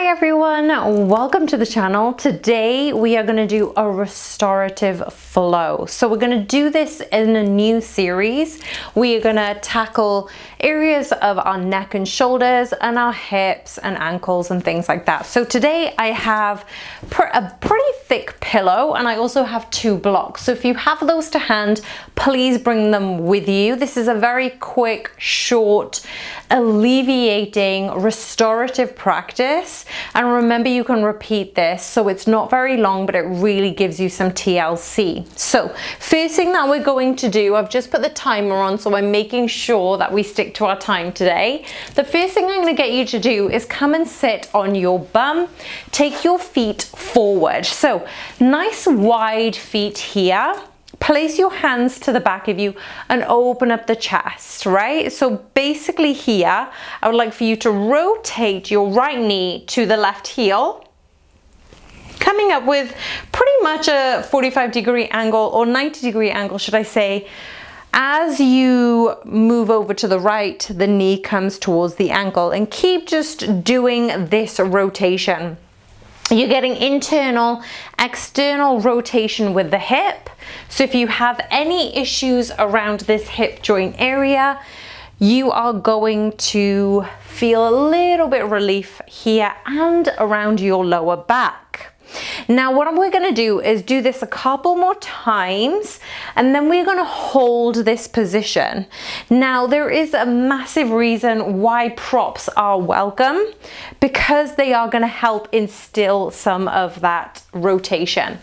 Hi everyone, welcome to the channel. Today we are going to do a restorative flow. So we're going to do this in a new series. We are going to tackle areas of our neck and shoulders and our hips and ankles and things like that. So today I have a pretty thick pillow and I also have two blocks. So if you have those to hand, please bring them with you. This is a very quick, short, alleviating, restorative practice. And remember, you can repeat this, so it's not very long, but it really gives you some TLC. So first thing that we're going to do, I've just put the timer on, so I'm making sure that we stick to our time today. The first thing I'm going to get you to do is come and sit on your bum. Take your feet forward. So nice wide feet here. Place your hands to the back of you and open up the chest, right? So basically here, I would like for you to rotate your right knee to the left heel, coming up with pretty much a 45-degree angle, or 90-degree angle, should I say. As you move over to the right, the knee comes towards the ankle, and keep just doing this rotation. You're getting internal, external rotation with the hip. So if you have any issues around this hip joint area, you are going to feel a little bit of relief here and around your lower back. Now what we're going to do is do this a couple more times, and then we're going to hold this position. Now there is a massive reason why props are welcome, because they are going to help instill some of that rotation.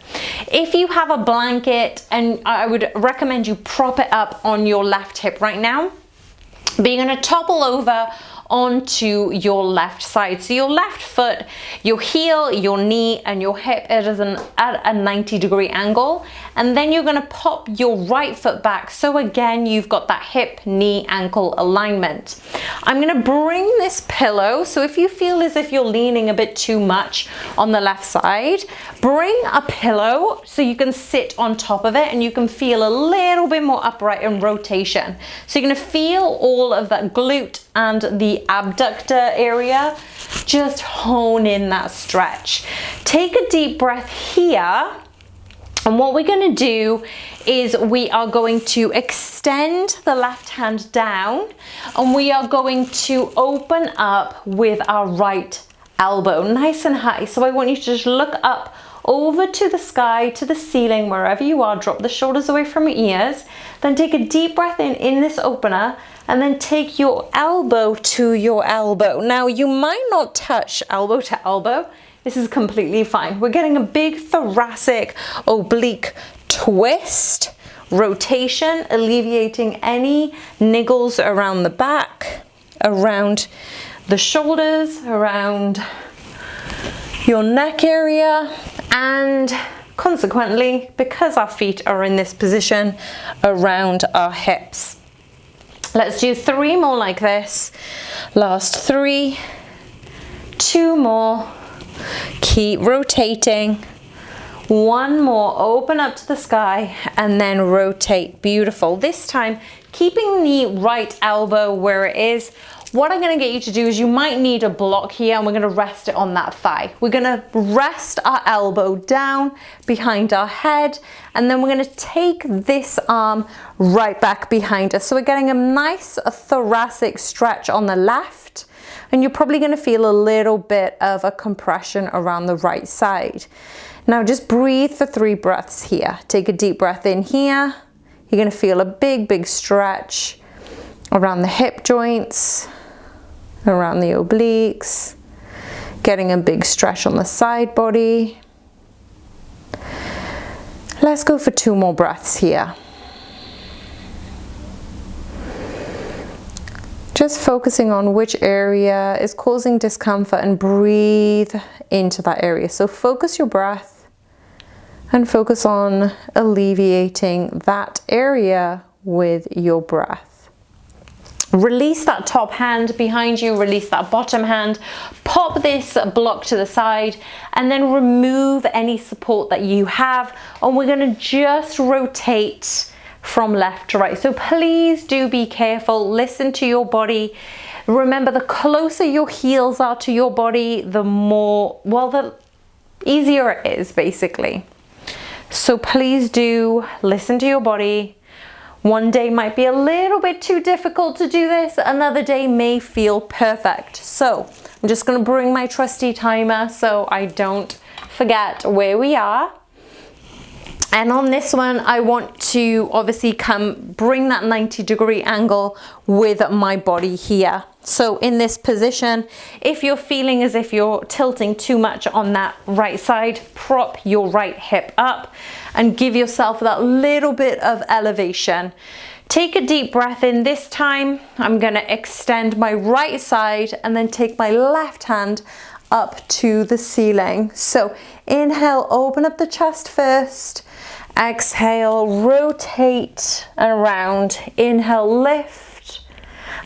If you have a blanket, and I would recommend you prop it up on your left hip right now, but you're going to topple over onto your left side. So your left foot, your heel, your knee and your hip, it is at a 90-degree angle, and then you're going to pop your right foot back. So again, you've got that hip, knee, ankle alignment. I'm going to bring this pillow, so if you feel as if you're leaning a bit too much on the left side, bring a pillow so you can sit on top of it and you can feel a little bit more upright in rotation. So you're going to feel all of that glute and the abductor area. Just hone in that stretch. Take a deep breath here, and what we're going to do is we are going to extend the left hand down, and we are going to open up with our right elbow nice and high. So I want you to just look up over to the sky, to the ceiling, wherever you are. Drop the shoulders away from your ears, then take a deep breath in this opener, and then take your elbow to your elbow. Now you might not touch elbow to elbow. This is completely fine. We're getting a big thoracic oblique twist, rotation, alleviating any niggles around the back, around the shoulders, around your neck area, and consequently, because our feet are in this position, around our hips. Let's do 3 more like this. Last 3, 2 more. Keep rotating. 1 more, open up to the sky, and then rotate. Beautiful. This time, keeping the right elbow where it is. What I'm going to get you to do is, you might need a block here, and we're going to rest it on that thigh. We're going to rest our elbow down behind our head, and then we're going to take this arm right back behind us. So we're getting a nice thoracic stretch on the left, and you're probably going to feel a little bit of a compression around the right side. Now just breathe for 3 breaths here. Take a deep breath in here. You're going to feel a big stretch around the hip joints, around the obliques, getting a big stretch on the side body. Let's go for 2 more breaths here. Just focusing on which area is causing discomfort and breathe into that area. So focus your breath and focus on alleviating that area with your breath. Release that top hand behind you, release that bottom hand, pop this block to the side, and then remove any support that you have, and we're going to just rotate from left to right. So please do be careful, listen to your body. Remember, the closer your heels are to your body, the more, well, the easier it is basically. So please do listen to your body. One day might be a little bit too difficult to do this. Another day may feel perfect. So I'm just going to bring my trusty timer so I don't forget where we are. And on this one, I want to obviously bring that 90-degree angle with my body here. So in this position, if you're feeling as if you're tilting too much on that right side, prop your right hip up and give yourself that little bit of elevation. Take a deep breath in this time. I'm going to extend my right side and then take my left hand up to the ceiling. So inhale, open up the chest first. Exhale, rotate around. Inhale, lift.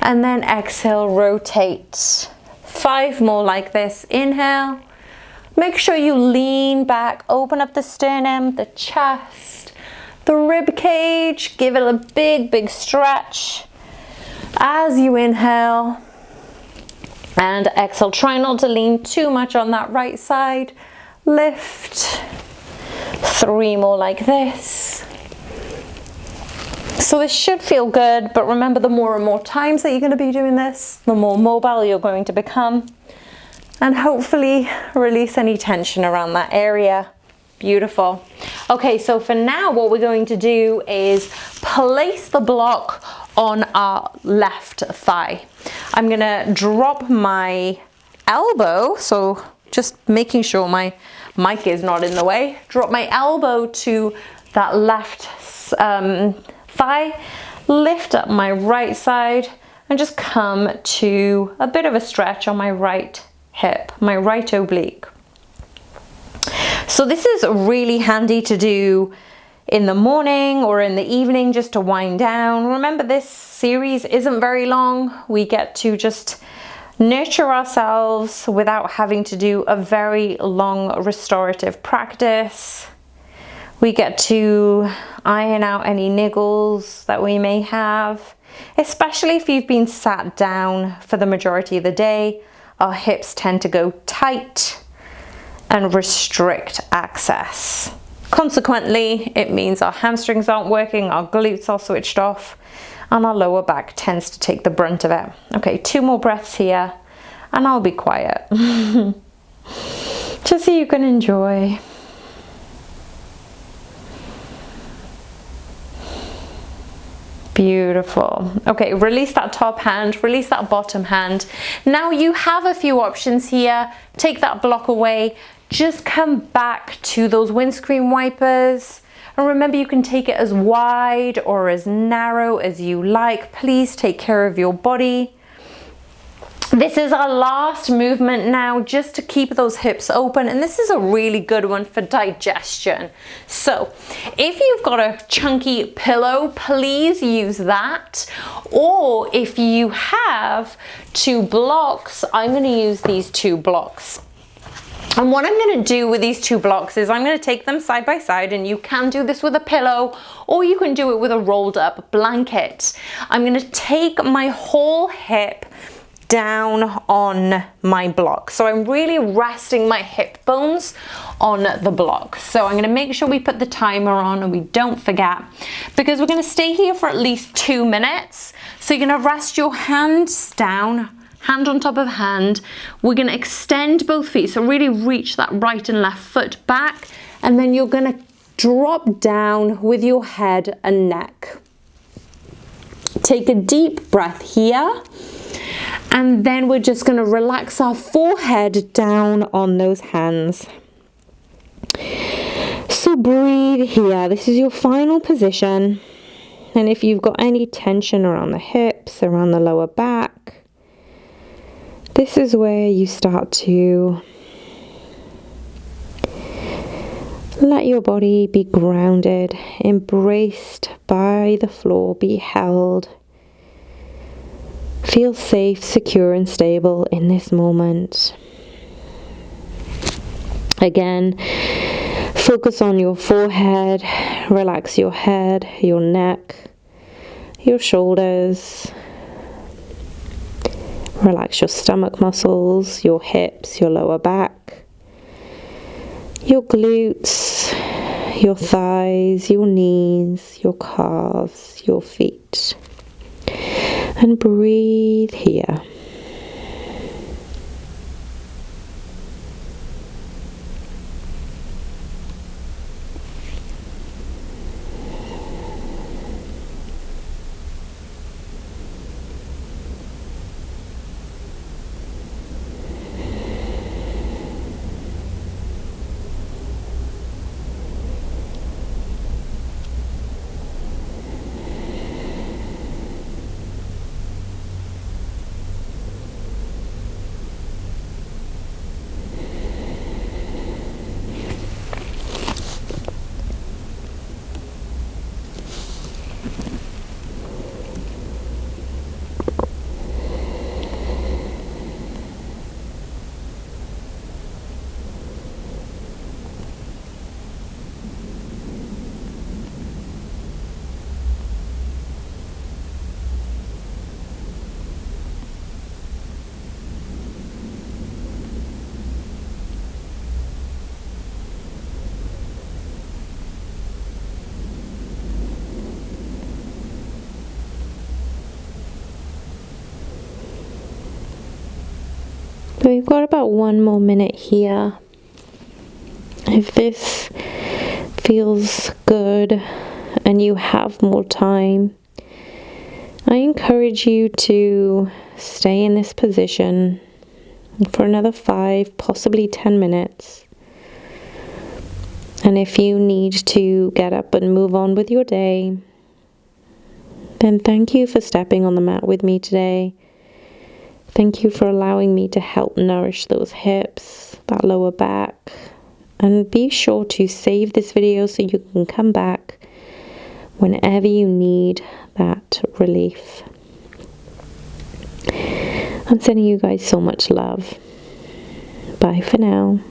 And then exhale, rotate. 5 more like this. Inhale. Make sure you lean back, open up the sternum, the chest, the rib cage. Give it a big, big stretch as you inhale. And exhale, try not to lean too much on that right side. Lift. 3 more like this. So this should feel good, but remember, the more and more times that you're going to be doing this, the more mobile you're going to become, and hopefully release any tension around that area. Beautiful. Okay, so for now, what we're going to do is place the block on our left thigh. I'm going to drop my elbow, so just making sure my mic is not in the way. Drop my elbow to that left thigh, lift up my right side, and just come to a bit of a stretch on my right hip, my right oblique. So this is really handy to do in the morning or in the evening just to wind down. Remember, this series isn't very long. We get to just nurture ourselves without having to do a very long restorative practice. We get to iron out any niggles that we may have, especially if you've been sat down for the majority of the day. Our hips tend to go tight and restrict access. Consequently, it means our hamstrings aren't working, our glutes are switched off, and our lower back tends to take the brunt of it. Okay, 2 more breaths here, and I'll be quiet. Just so you can enjoy. Beautiful. Okay, release that top hand, release that bottom hand. Now you have a few options here. Take that block away. Just come back to those windscreen wipers. And remember, you can take it as wide or as narrow as you like. Please take care of your body. This is our last movement now, just to keep those hips open. And this is a really good one for digestion. So if you've got a chunky pillow, please use that. Or if you have 2 blocks, I'm going to use these 2 blocks. And what I'm going to do with these 2 blocks is I'm going to take them side by side, and you can do this with a pillow or you can do it with a rolled up blanket. I'm going to take my whole hip down on my block. So I'm really resting my hip bones on the block. So I'm going to make sure we put the timer on and we don't forget, because we're going to stay here for at least 2 minutes. So you're going to rest your hands down, hand on top of hand. We're going to extend both feet, so really reach that right and left foot back, and then you're going to drop down with your head and neck. Take a deep breath here, and then we're just going to relax our forehead down on those hands. So breathe here. This is your final position, and if you've got any tension around the hips, around the lower back, this is where you start to let your body be grounded, embraced by the floor, be held. Feel safe, secure, and stable in this moment. Again, focus on your forehead, relax your head, your neck, your shoulders. Relax your stomach muscles, your hips, your lower back, your glutes, your thighs, your knees, your calves, your feet. And breathe here. So we've got about 1 more minute here. If this feels good and you have more time, I encourage you to stay in this position for another 5, possibly 10 minutes. And if you need to get up and move on with your day, then thank you for stepping on the mat with me today. Thank you for allowing me to help nourish those hips, that lower back. And be sure to save this video so you can come back whenever you need that relief. I'm sending you guys so much love. Bye for now.